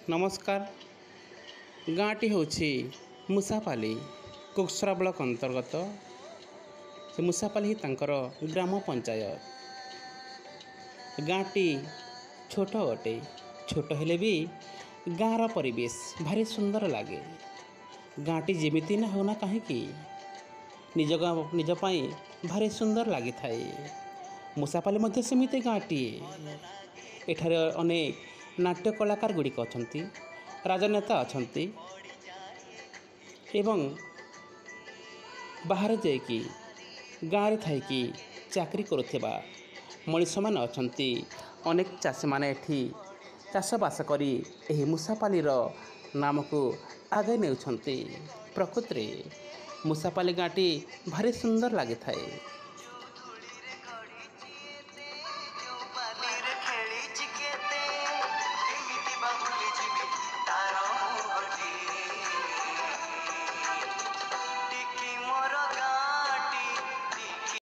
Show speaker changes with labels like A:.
A: नमस्कार। गाँटी हूँ मुसापाली कुकसरा ब्लॉक अंतर्गत से मुसापाली तांकर ग्राम पंचायत। गाँटी छोट अटे, छोट हेले भी गाँर परिवेश भारी सुंदर लगे। गाँटी जेमिति ना होना कहीं निज निज पाई भारी सुंदर लगी थाए। मुसापाली मध्य सेमिति गाँटी एठारे अनेक नाट्य कलाकार गुड़िक अच्छा, राजनेता अच्छा एवं बाहर जाकि गाँव थी चाकरी करुवा मनीष मैंने अच्छा। अनेक चाषी मैंने एठी चाषबास करी एही मुसापाली नाम को आगे नेउछंती। प्रकृति मुसापाली गाँटी भारी सुंदर लगी थाए।